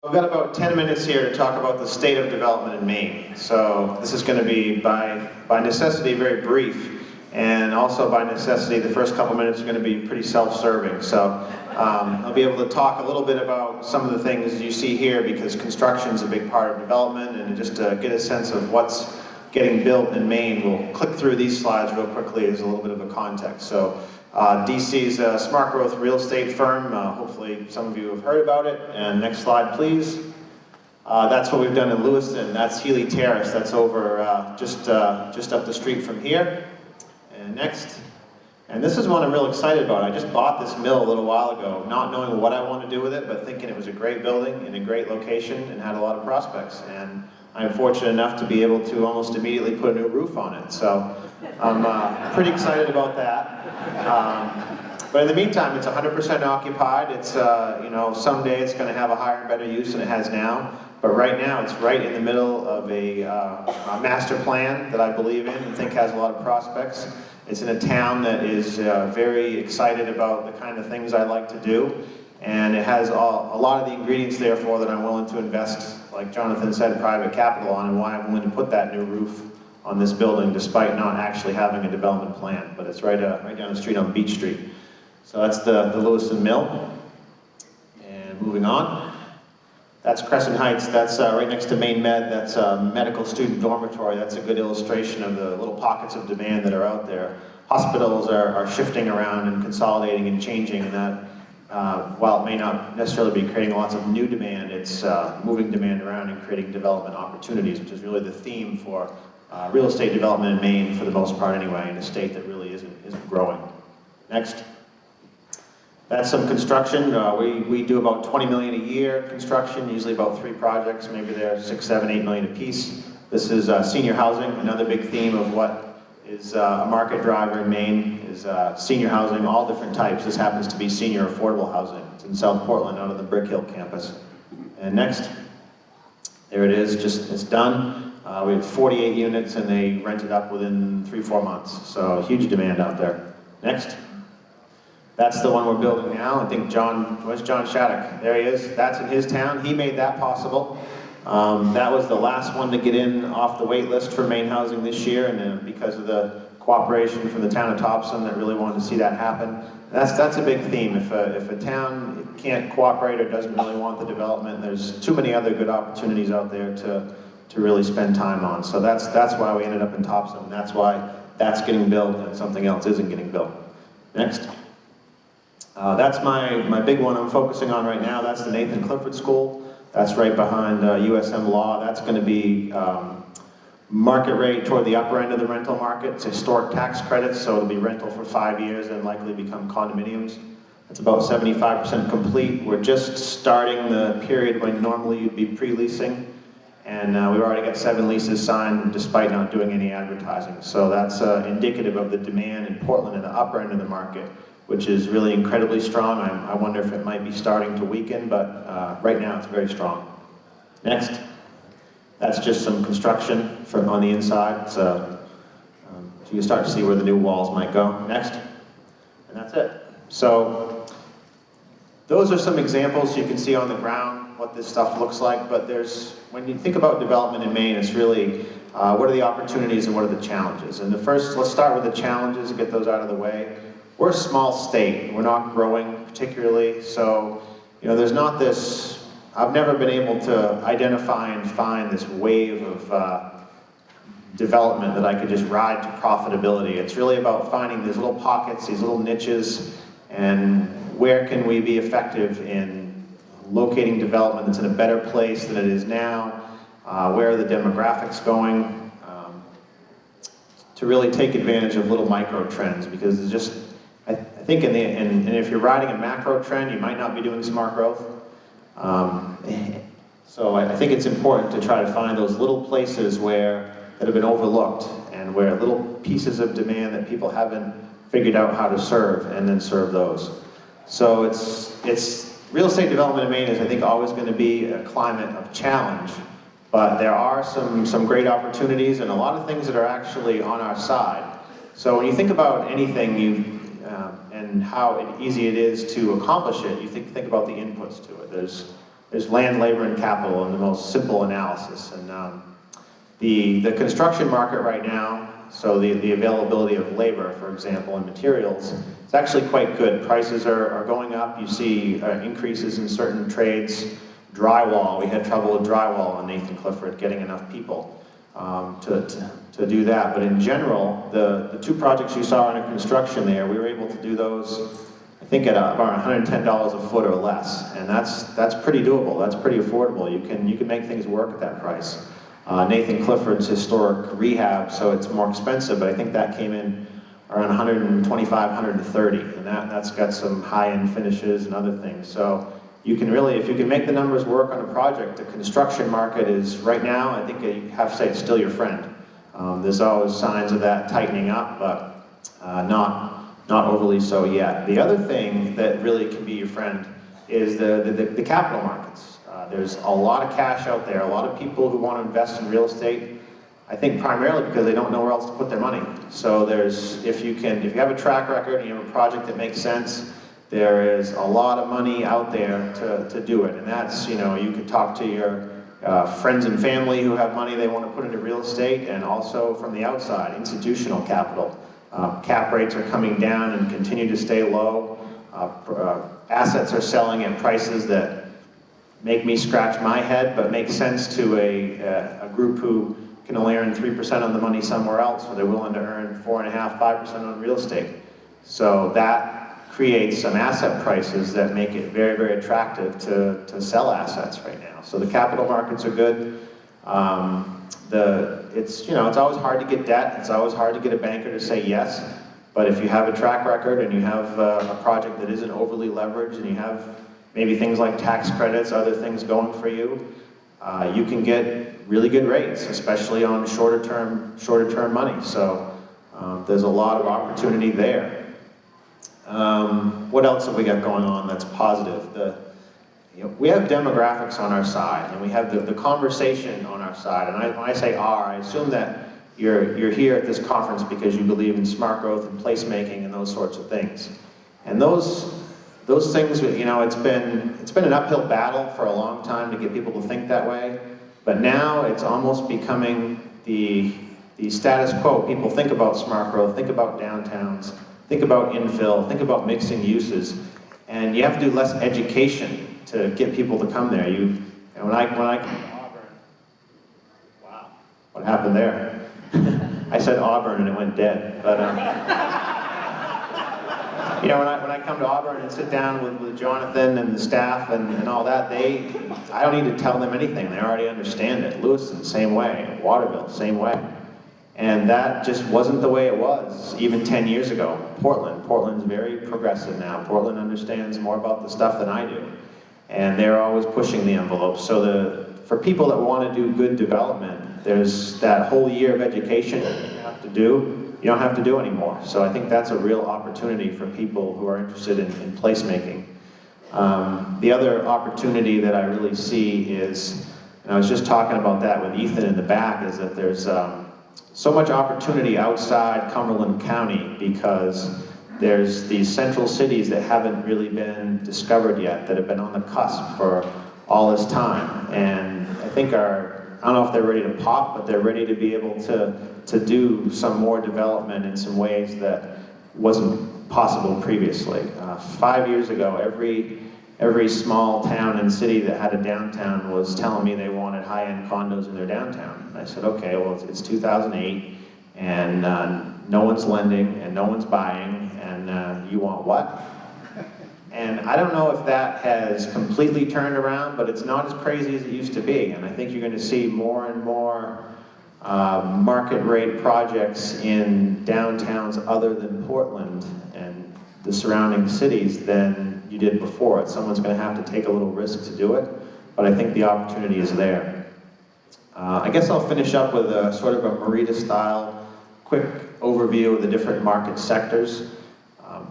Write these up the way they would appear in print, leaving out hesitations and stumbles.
We've got about 10 minutes here to talk about the state of development in Maine. So this is going to be, by necessity, very brief, and also by necessity, the first couple minutes are going to be pretty self-serving. So I'll be able to talk a little bit about some of the things you see here, because construction is a big part of development, and just to get a sense of what's getting built in Maine, we'll click through these slides real quickly as a little bit of a context. So DC's a smart growth real estate firm. Hopefully some of you have heard about it. And next slide, please. That's what we've done in Lewiston. That's Healy Terrace. That's over just up the street from here. And next. And this is one I'm real excited about. I just bought this mill a little while ago, not knowing what I want to do with it, but thinking it was a great building in a great location and had a lot of prospects. And I'm fortunate enough to be able to almost immediately put a new roof on it. So I'm pretty excited about that. But in the meantime, it's 100% occupied. It's, someday it's going to have a higher and better use than it has now. But right now, it's right in the middle of a master plan that I believe in and think has a lot of prospects. It's in a town that is very excited about the kind of things I like to do. And it has a lot of the ingredients, therefore, that I'm willing to invest, like Jonathan said, private capital on, and why I'm willing to put that new roof on this building despite not actually having a development plan. But it's right down the street on Beach Street. So that's the Lewiston Mill. And moving on. That's Crescent Heights. That's right next to Maine Med. That's a medical student dormitory. That's a good illustration of the little pockets of demand that are out there. Hospitals are shifting around and consolidating and changing, and that while it may not necessarily be creating lots of new demand, it's moving demand around and creating development opportunities, which is really the theme for real estate development in Maine, for the most part anyway, in a state that really isn't growing. Next. That's some construction. We do about 20 million a year construction, usually about 3 projects. Maybe they're 6, 7, 8 million a piece. This is senior housing. Another big theme of what is a market driver in Maine is senior housing, all different types. This happens to be senior affordable housing. It's in South Portland, out of the Brick Hill campus. And next, there it is, it's done. We have 48 units and they rent it up within 3-4 months. So huge demand out there. Next. That's the one we're building now. I think where's John Shattuck? There he is. That's in his town. He made that possible. That was the last one to get in off the wait list for Maine Housing this year, and because of the cooperation from the town of Topsom that really wanted to see that happen. That's a big theme. If a town can't cooperate or doesn't really want the development, there's too many other good opportunities out there to really spend time on. So that's why we ended up in Topsom. That's why that's getting built and something else isn't getting built. Next. That's my big one I'm focusing on right now. That's the Nathan Clifford School. That's right behind USM Law. That's going to be market rate toward the upper end of the rental market. It's historic tax credits, so it'll be rental for 5 years and likely become condominiums. It's about 75% complete. We're just starting the period when normally you'd be pre-leasing. And we've already got 7 leases signed despite not doing any advertising. So that's indicative of the demand in Portland in the upper end of the market, which is really incredibly strong. I wonder if it might be starting to weaken, but right now it's very strong. Next. That's just some construction on the inside. So you can start to see where the new walls might go. Next. And that's it. So those are some examples you can see on the ground, what this stuff looks like. But when you think about development in Maine, it's really what are the opportunities and what are the challenges? And let's start with the challenges and get those out of the way. We're a small state. We're not growing particularly, so there's not this. I've never been able to identify and find this wave of development that I could just ride to profitability. It's really about finding these little pockets, these little niches, and where can we be effective in locating development that's in a better place than it is now. Where are the demographics going? To really take advantage of little micro trends, because it's just. I think and if you're riding a macro trend, you might not be doing smart growth. So I think it's important to try to find those little places that have been overlooked, and where little pieces of demand that people haven't figured out how to serve, and then serve those. So it's real estate development in Maine is, I think, always going to be a climate of challenge, but there are some great opportunities and a lot of things that are actually on our side. So when you think about anything and how easy it is to accomplish it, you think about the inputs to it. There's there's land, labor, and capital in the most simple analysis. And the construction market right now, so the availability of labor, for example, and materials, it's actually quite good. Prices are going up. You see increases in certain trades. Drywall, we had trouble with drywall on Nathan Clifford, getting enough people to do that. But in general, the two projects you saw under construction there, we were able to do those, I think, at about $110 a foot or less, and that's pretty doable. That's pretty affordable. You can make things work at that price. Nathan Clifford's historic rehab, so it's more expensive, but I think that came in around 125, 130, and that's got some high-end finishes and other things. So you can really, if you can make the numbers work on a project, the construction market is, right now, I think you have to say it's still your friend. There's always signs of that tightening up, but not overly so yet. The other thing that really can be your friend is the capital markets. There's a lot of cash out there, a lot of people who want to invest in real estate, I think primarily because they don't know where else to put their money. So if you have a track record and you have a project that makes sense, there is a lot of money out there to do it. And that's, you could talk to your friends and family who have money they want to put into real estate, and also from the outside, institutional capital. Cap rates are coming down and continue to stay low. Assets are selling at prices that make me scratch my head, but make sense to a group who can only earn 3% on the money somewhere else, so they're willing to earn 4.5%, 5% on real estate. So that creates some asset prices that make it very, very attractive to sell assets right now. So the capital markets are good. It's always hard to get debt. It's always hard to get a banker to say yes. But if you have a track record and you have a project that isn't overly leveraged, and you have maybe things like tax credits, other things going for you, you can get really good rates, especially on shorter term money. So there's a lot of opportunity there. What else have we got going on that's positive? We have demographics on our side, and we have the conversation on our side. And when I say I assume that you're here at this conference because you believe in smart growth and placemaking and those sorts of things. And those things, it's been an uphill battle for a long time to get people to think that way. But now it's almost becoming the status quo. People think about smart growth, think about downtowns, think about infill, think about mixing uses, and you have to do less education to get people to come there. When I come to Auburn, wow, what happened there? I said Auburn and it went dead. But when I come to Auburn and sit down with Jonathan and the staff and all that, I don't need to tell them anything. They already understand it. Lewiston, same way. Waterville, same way. And that just wasn't the way it was even 10 years ago. Portland's very progressive now. Portland understands more about the stuff than I do. And they're always pushing the envelope. So for people that want to do good development, there's that whole year of education you don't have to do anymore. So I think that's a real opportunity for people who are interested in placemaking. The other opportunity that I really see is, and I was just talking about that with Ethan in the back, is that there's so much opportunity outside Cumberland County because there's these central cities that haven't really been discovered yet, that have been on the cusp for all this time. And I think I don't know if they're ready to pop, but they're ready to be able to do some more development in some ways that wasn't possible previously. 5 years ago, every small town and city that had a downtown was telling me they wanted high-end condos in their downtown. And I said, okay, well, it's 2008, and no one's lending, and no one's buying, and you want what? And I don't know if that has completely turned around, but it's not as crazy as it used to be. And I think you're going to see more and more market rate projects in downtowns other than Portland and the surrounding cities than you did before. Someone's going to have to take a little risk to do it, but I think the opportunity is there. I guess I'll finish up with a sort of a Marita-style quick overview of the different market sectors.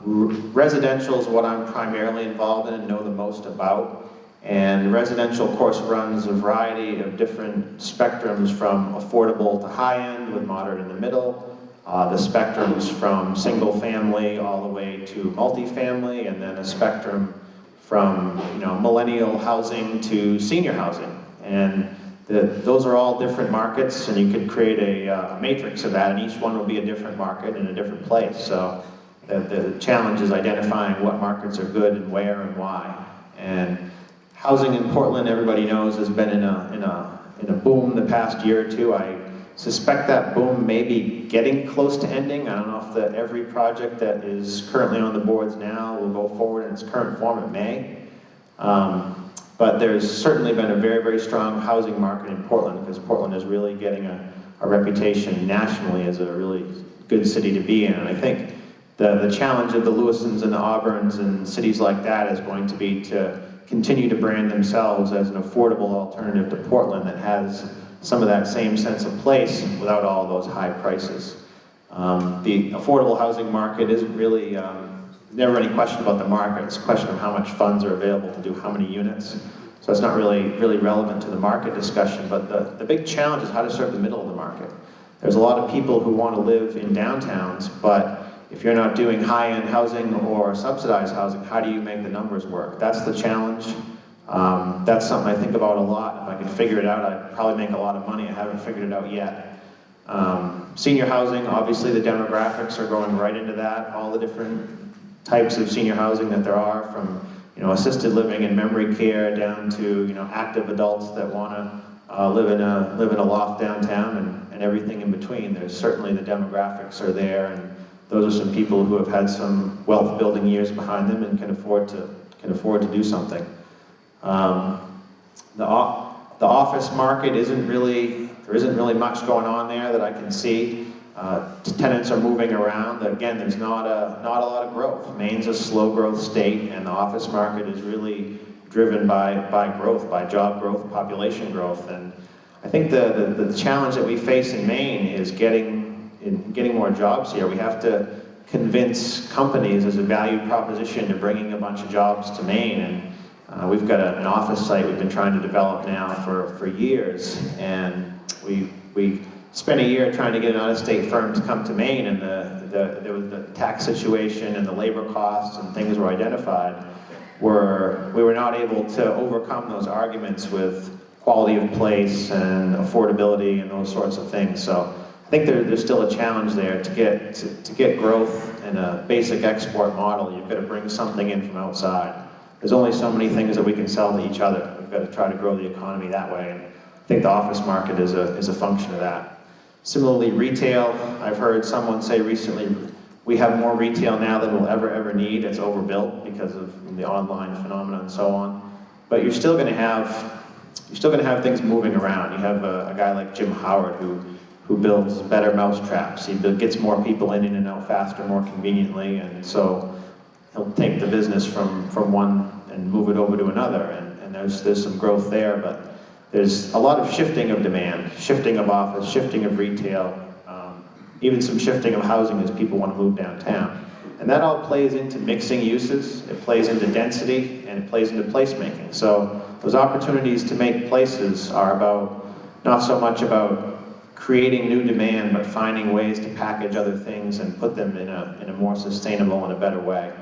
Residential is what I'm primarily involved in and know the most about. And residential, of course, runs a variety of different spectrums from affordable to high-end, with moderate in the middle. The spectrums from single family all the way to multifamily, and then a spectrum from millennial housing to senior housing. And those are all different markets, and you could create a matrix of that, and each one will be a different market in a different place. So the challenge is identifying what markets are good and where and why. And housing in Portland, everybody knows, has been in a boom the past year or two. I suspect that boom may be getting close to ending. I don't know if every project that is currently on the boards now will go forward in its current form. It may. But there's certainly been a very, very strong housing market in Portland, because Portland is really getting a reputation nationally as a really good city to be in. And I think the challenge of the Lewisons and the Auburns and cities like that is going to be to continue to brand themselves as an affordable alternative to Portland that has some of that same sense of place without all those high prices. The affordable housing market isn't really, never any question about the market. It's a question of how much funds are available to do how many units. So it's not really relevant to the market discussion, but the big challenge is how to serve the middle of the market. There's a lot of people who want to live in downtowns, but if you're not doing high-end housing or subsidized housing, how do you make the numbers work? That's the challenge. That's something I think about a lot. If I could figure it out, I'd probably make a lot of money. I haven't figured it out yet. Senior housing, obviously the demographics are going right into that. All the different types of senior housing that there are, from assisted living and memory care down to active adults that want to live in a loft downtown, and everything in between. There's certainly the demographics are there, and those are some people who have had some wealth building years behind them and can afford to do something. The office market there isn't really much going on there that I can see. Tenants are moving around. Again, there's not a lot of growth. Maine's a slow growth state, and the office market is really driven by growth, by job growth, population growth. And I think the challenge that we face in Maine is getting more jobs here. We have to convince companies as a value proposition to bringing a bunch of jobs to Maine. And we've got an office site we've been trying to develop now for years, and we spent a year trying to get an out-of-state firm to come to Maine, and there was the tax situation and the labor costs and things were identified where we were not able to overcome those arguments with quality of place and affordability and those sorts of things. So I think there's still a challenge there to get growth in a basic export model. You've got to bring something in from outside. There's only so many things that we can sell to each other. We've got to try to grow the economy that way, and I think the office market is a function of that. Similarly, retail, I've heard someone say recently, we have more retail now than we'll ever need. It's overbuilt because of the online phenomenon and so on. But you're still going to have things moving around. You have a guy like Jim Howard who builds better mousetraps. He gets more people in and out faster, more conveniently, and so he'll take the business from one and move it over to another, and there's some growth there, but there's a lot of shifting of demand, shifting of office, shifting of retail, even some shifting of housing as people want to move downtown. And that all plays into mixing uses, it plays into density, and it plays into placemaking. So those opportunities to make places are not so much about creating new demand, but finding ways to package other things and put them in a more sustainable and a better way.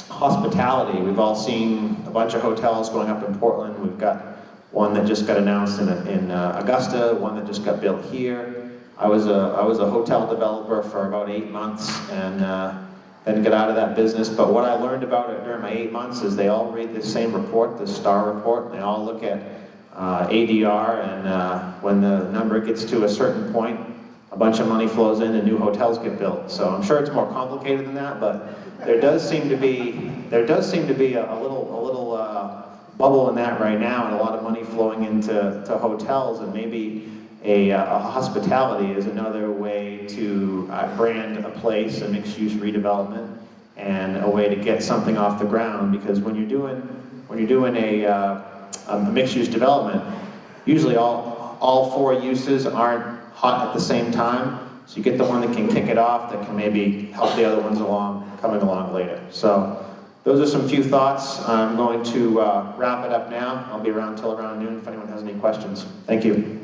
Hospitality, we've all seen a bunch of hotels going up in Portland. We've got one that just got announced in Augusta, one that just got built here. I was a hotel developer for about 8 months and then got out of that business. But what I learned about it during my 8 months is they all read the same report, the STAR report. They all look at ADR, and when the number gets to a certain point, a bunch of money flows in and new hotels get built. So I'm sure it's more complicated than that, but there does seem to be a little bubble in that right now, and a lot of money flowing into hotels, and maybe a hospitality is another way to brand a place, a mixed-use redevelopment, and a way to get something off the ground. Because when you're doing a mixed-use development, usually all four uses aren't hot at the same time. So you get the one that can kick it off, that can maybe help the other ones coming along later. So those are some few thoughts. I'm going to wrap it up now. I'll be around till around noon if anyone has any questions. Thank you.